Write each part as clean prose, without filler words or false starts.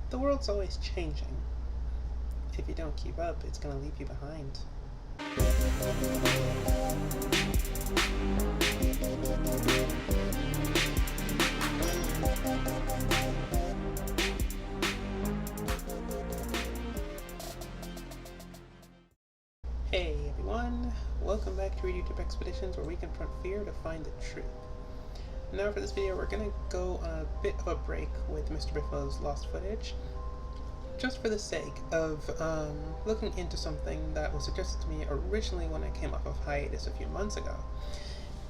The world's always changing. If you don't keep up, it's going to leave you behind. Hey everyone, welcome back to YouTube Expeditions, where we confront fear to find the truth. Now for this video, we're going to go on a bit of a break with Mr. Biffo's lost footage, just for the sake of looking into something that was suggested to me originally when I came off of hiatus a few months ago,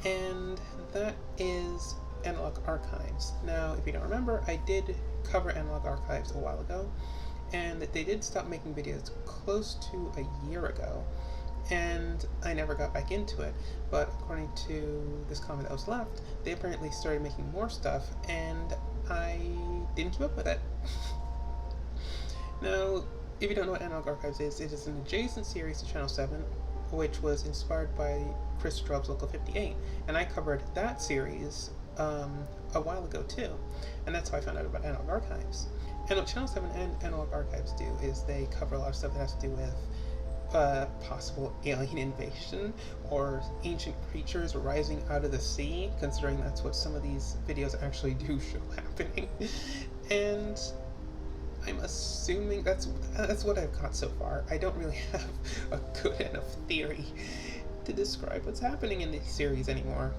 and that is Analog Archives. Now, if you don't remember, I did cover Analog Archives a while ago, and they did stop making videos close to a year ago, and I never got back into it, but according to this comment that was left, they apparently started making more stuff, and I didn't keep up with it. Now, if you don't know what Analog Archives is, it is an adjacent series to Channel 7, which was inspired by Chris Straub's Local 58, and I covered that series a while ago too, and that's how I found out about Analog Archives. And what Channel 7 and Analog Archives do is they cover a lot of stuff that has to do with possible alien invasion or ancient creatures rising out of the sea, considering that's what some of these videos actually do show happening. And I'm assuming that's what I've got so far. I don't really have a good enough theory to describe what's happening in this series anymore,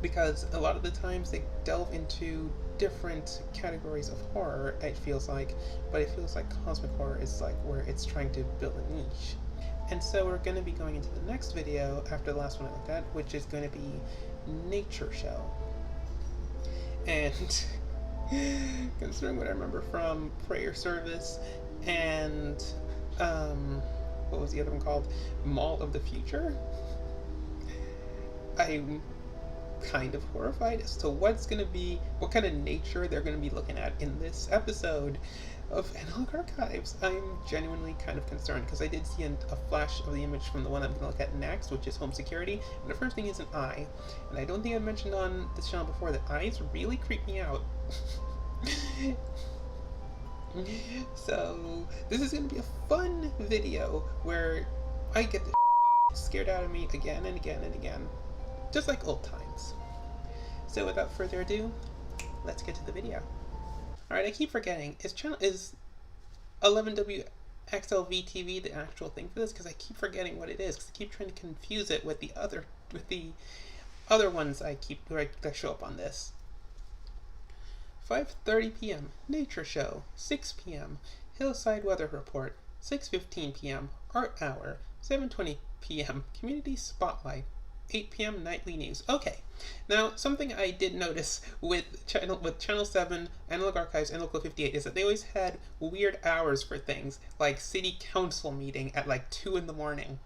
because a lot of the times they delve into different categories of horror, it feels like, but it feels like cosmic horror is like where it's trying to build a niche. And so we're going to be going into the next video after the last one I looked at, which is going to be Nature Show. And considering what I remember from Prayer Service and what was the other one called? Mall of the Future? I'm kind of horrified as to what kind of nature they're going to be looking at in this episode of Analog Archives. I'm genuinely kind of concerned, because I did see a flash of the image from the one I'm going to look at next, which is home security, and the first thing is an eye. And I don't think I've mentioned on this channel before that eyes really creep me out. So this is going to be a fun video where I get the scared out of me again and again and again, just like old times. So without further ado, let's get to the video. Alright, I keep forgetting, is 11WXLVTV the actual thing for this? Because I keep forgetting what it is, because I keep trying to confuse it with the other ones that show up on this. 5:30 p.m. Nature Show. 6 p.m. Hillside Weather Report. 6:15 p.m. Art Hour. 7:20 p.m. Community Spotlight. 8 p.m. Nightly News. Okay, now something I did notice with Channel 7, Analog Archives, and Local 58 is that they always had weird hours for things, like city council meeting at like 2 in the morning.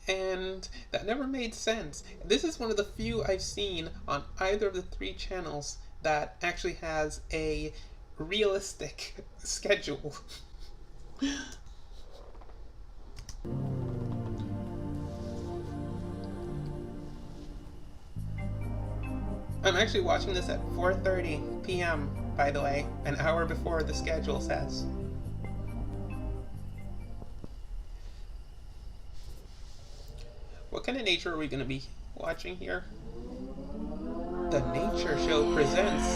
And that never made sense. This is one of the few I've seen on either of the three channels that actually has a realistic schedule. I'm actually watching this at 4:30 p.m., by the way, an hour before the schedule says. What kind of nature are we going to be watching here? The Nature Show presents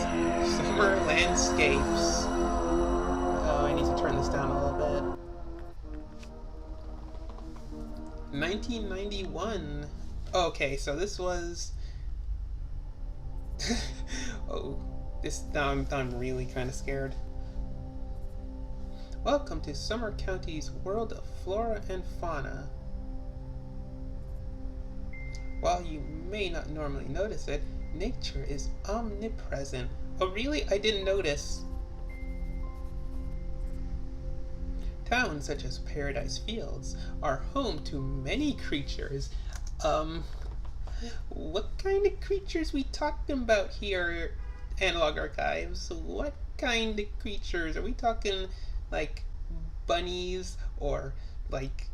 Summer Landscapes. Oh, I need to turn this down a little bit. 1991. Okay, so this was... oh, now I'm really kind of scared. Welcome to Summer County's world of flora and fauna. While you may not normally notice it, nature is omnipresent. Oh really? I didn't notice. Towns such as Paradise Fields are home to many creatures. What kind of creatures we talking about here, Analog Archives? What kind of creatures? Are we talking like bunnies or like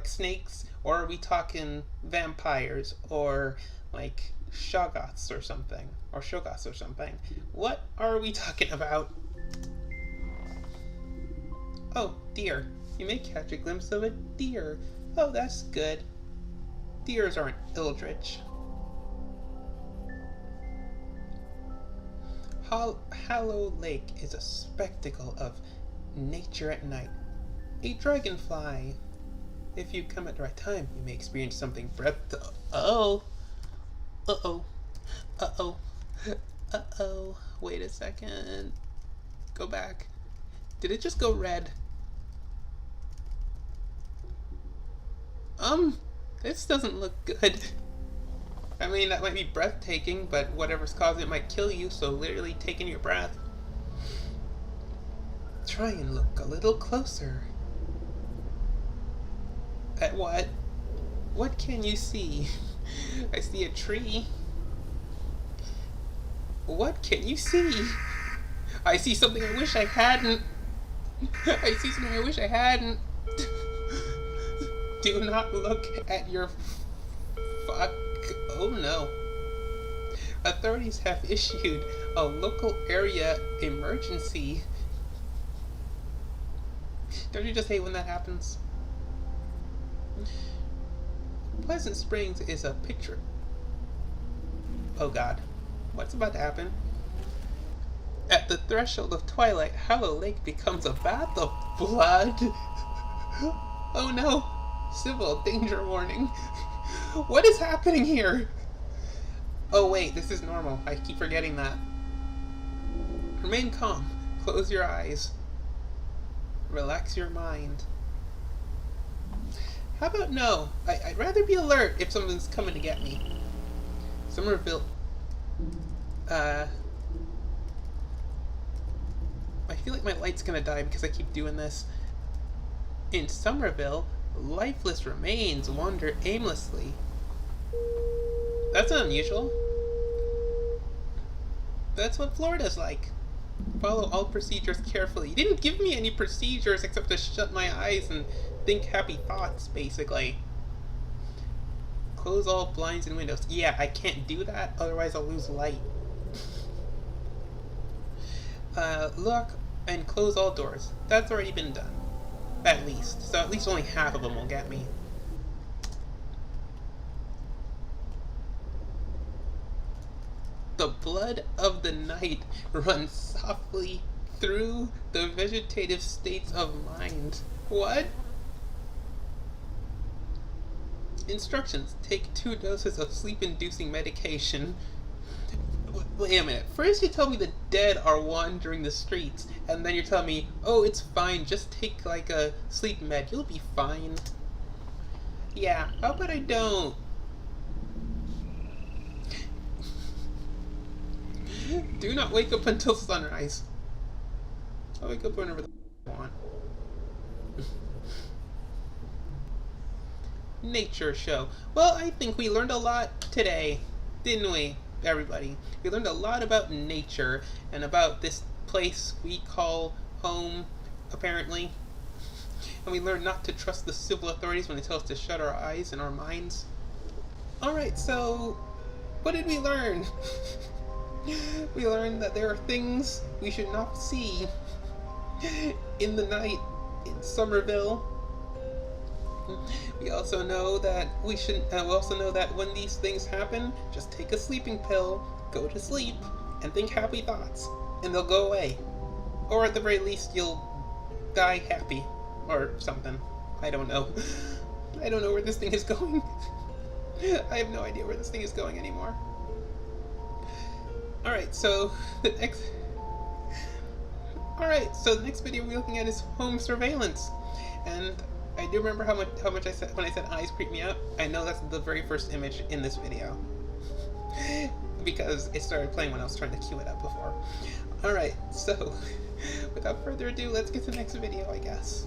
snakes, or are we talking vampires or like Shoggoths or something. Or Shoggoths or something. What are we talking about? Oh, deer. You may catch a glimpse of a deer. Oh, that's good. Deers aren't eldritch. Hallow Lake is a spectacle of nature at night. A dragonfly. If you come at the right time, you may experience something breathtaking. Uh-oh. Uh-oh. Uh-oh. Uh-oh. Wait a second. Go back. Did it just go red? This doesn't look good. I mean, that might be breathtaking, but whatever's causing it might kill you, so literally taking your breath. Try and look a little closer. At what? What can you see? I see a tree. What can you see? I see something I wish I hadn't. I see something I wish I hadn't. Do not look at your fuck. Oh no. Authorities have issued a local area emergency. Don't you just hate when that happens? Pleasant Springs is a picture. Oh god. What's about to happen? At the threshold of twilight, Hallow Lake becomes a bath of blood. Oh no. Civil danger warning. What is happening here? Oh wait, this is normal. I keep forgetting that. Remain calm. Close your eyes. Relax your mind. How about no? I'd rather be alert if something's coming to get me. Somerville. I feel like my light's gonna die because I keep doing this. In Somerville, lifeless remains wander aimlessly. That's not unusual. That's what Florida's like. Follow all procedures carefully. You didn't give me any procedures except to shut my eyes and think happy thoughts, basically. Close all blinds and windows. Yeah, I can't do that, otherwise I'll lose light. Look and close all doors. That's already been done. At least. So at least only half of them will get me. The blood of the night runs softly through the vegetative states of mind. What? Instructions. Take 2 doses of sleep-inducing medication. Wait a minute. First you tell me the dead are wandering the streets, and then you're telling me, oh, it's fine, just take like a sleep med, you'll be fine. Yeah, how about I don't? Do not wake up until sunrise. I'll wake up whenever I want. Nature show. Well, I think we learned a lot today, didn't we, everybody? We learned a lot about nature and about this place we call home, apparently. And we learned not to trust the civil authorities when they tell us to shut our eyes and our minds. Alright, so what did we learn? We learned that there are things we should not see in the night in Somerville. We also know that we shouldn't. We also know that when these things happen, just take a sleeping pill, go to sleep, and think happy thoughts, and they'll go away. Or at the very least, you'll die happy, or something. I don't know. I don't know where this thing is going. I have no idea where this thing is going anymore. Alright, so the next video we're looking at is home surveillance. And I do remember how much I said when I said eyes creep me out. I know that's the very first image in this video. Because it started playing when I was trying to cue it up before. Alright, so without further ado, let's get to the next video, I guess.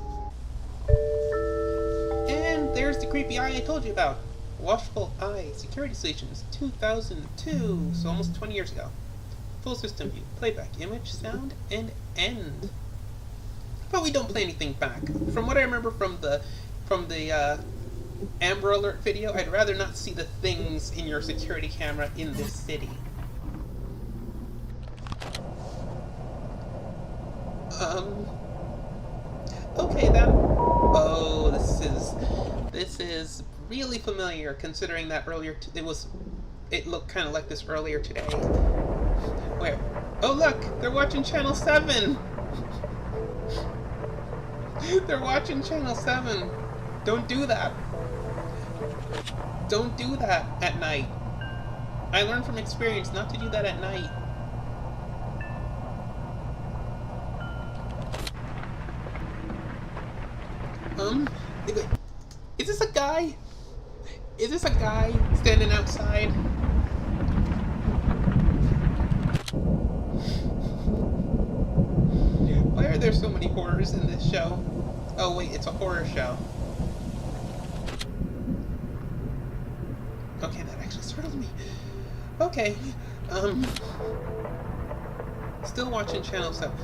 And there's the creepy eye I told you about. Watchful Eye Security Solutions, 2002, so almost 20 years ago. Full system view, playback, image, sound, and end. But we don't play anything back. From what I remember from the Amber Alert video, I'd rather not see the things in your security camera in this city. Okay then. Oh, this is really familiar, considering that earlier it looked kind of like this earlier today. Where? Oh look, they're watching Channel 7. They're watching Channel 7. Don't do that. Don't do that at night. I learned from experience not to do that at night. Is this a guy? Is this a guy standing outside? Why are there so many horrors in this show? Oh wait, it's a horror show. Okay, that actually startled me. Okay, still watching Channel 7.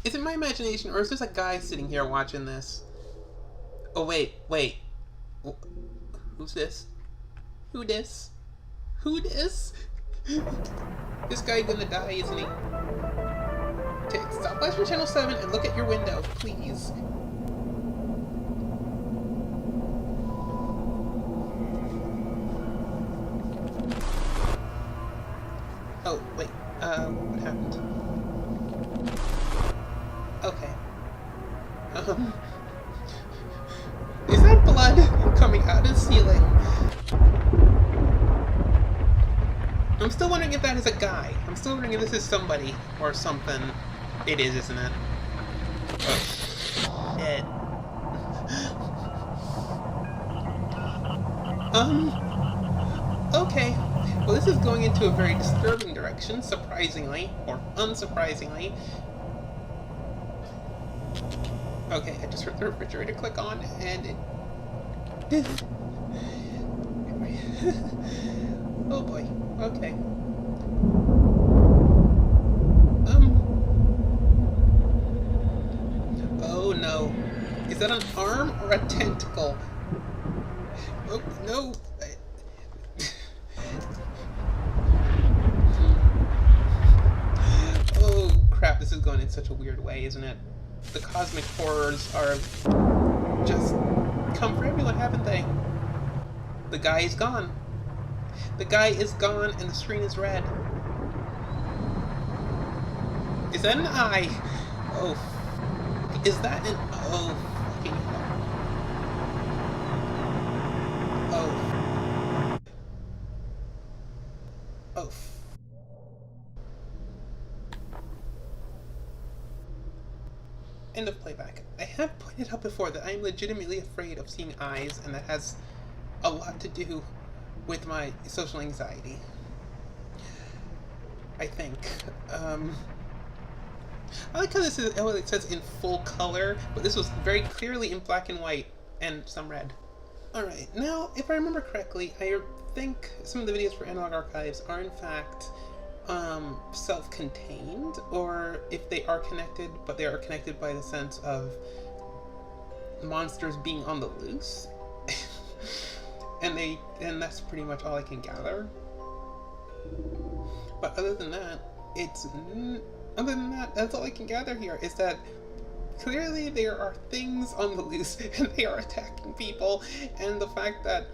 Is it my imagination, or is this a guy sitting here watching this? Oh wait. Who's this? Who this? Who this? This guy gonna die, isn't he? Stop watching Channel 7 and look at your window, please. Oh, wait. What happened? Okay. Is that blood coming out of the ceiling? I'm still wondering if that is a guy. I'm still wondering if this is somebody or something. It is, isn't it? Oh, shit. Okay. Well, this is going into a very disturbing direction, surprisingly, or unsurprisingly. Okay, I just heard the refrigerator click on, and it... Oh boy, okay. Oh no. Is that an arm or a tentacle? Oh, no. Oh crap, this is going in such a weird way, isn't it? The cosmic horrors are just come for everyone, haven't they? The guy is gone. The guy is gone and the screen is red. Is that an eye? Oh. Is that an... Oh. Fucking hell. Oh. Oh. End of playback. I have pointed out before that I am legitimately afraid of seeing eyes, and that has a lot to do with my social anxiety. I think. I like how this is, oh, it says in full color, but this was very clearly in black and white, and some red. Alright, now, if I remember correctly, I think some of the videos for Analog Archives are in fact self-contained, or if they are connected, but they are connected by the sense of monsters being on the loose. and that's pretty much all I can gather. But other than that, that's all I can gather here, is that clearly there are things on the loose and they are attacking people, and the fact that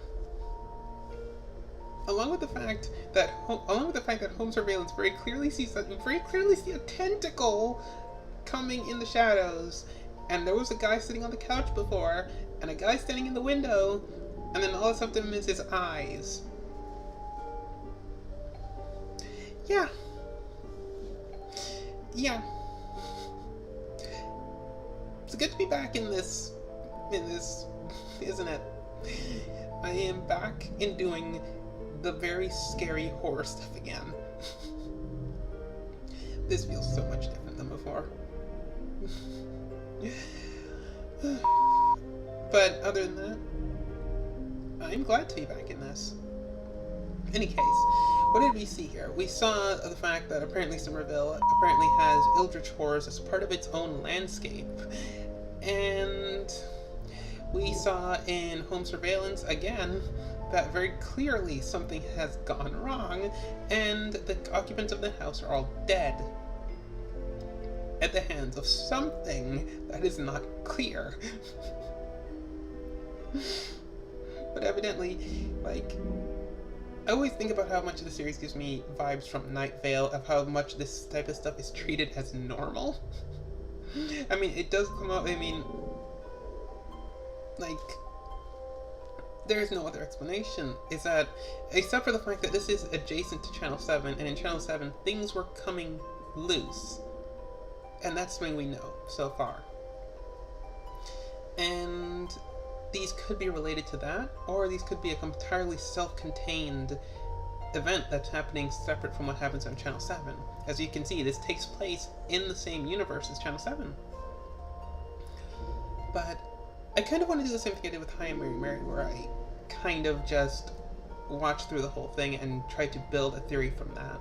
along with the fact that home surveillance very clearly see a tentacle coming in the shadows, and there was a guy sitting on the couch before, and a guy standing in the window, and then all that's up to him is his eyes. Yeah. It's good to be back in this, isn't it? I am back in doing the very scary horror stuff again. This feels so much different than before. But other than that, I'm glad to be back in this. In any case, what did we see here? We saw the fact that apparently Somerville apparently has eldritch horrors as part of its own landscape. And We saw in Home Surveillance, again, that very clearly something has gone wrong, and the occupants of the house are all dead at the hands of something that is not clear. But evidently, like, I always think about how much of the series gives me vibes from Night Vale, of how much this type of stuff is treated as normal. I mean, it does come out, I mean, like, there's no other explanation, is that, except for the fact that this is adjacent to Channel 7, and in Channel 7, things were coming loose. And that's something we know so far. And these could be related to that, or these could be an entirely self-contained event that's happening separate from what happens on Channel 7. As you can see, this takes place in the same universe as Channel 7. But I kind of want to do the same thing I did with Hi, I'm Mary Mary, where I kind of just watch through the whole thing and try to build a theory from that.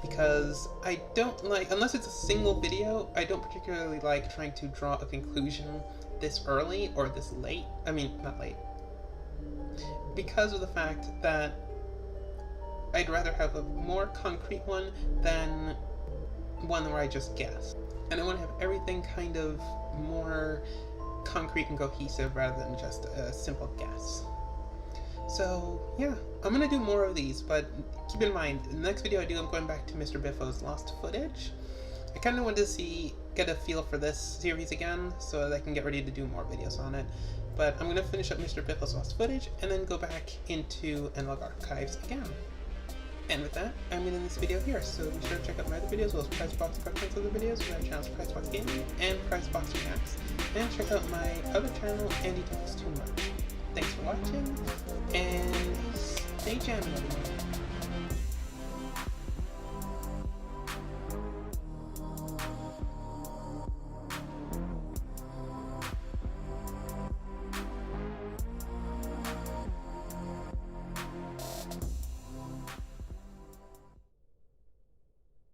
Because I don't like, unless it's a single video, I don't particularly like trying to draw a conclusion this early or this late. I mean, not late. Because of the fact that I'd rather have a more concrete one than one where I just guess. And I want to have everything kind of more concrete and cohesive rather than just a simple guess. So yeah, I'm gonna do more of these, but keep in mind, the next video I do, I'm going back to Mr. Biffo's lost footage. I kind of wanted to get a feel for this series again, so that I can get ready to do more videos on it. But I'm gonna finish up Mr. Biffo's lost footage, and then go back into Analog Archives again. And with that, I'm going to end this video here, so be sure to check out my other videos, as well as Pricebox preference other videos, my channel's Pricebox Gaming, and Pricebox Reacts. And check out my other channel, Andie Talks Too Much. Thanks for watching, and stay jamming, everyone.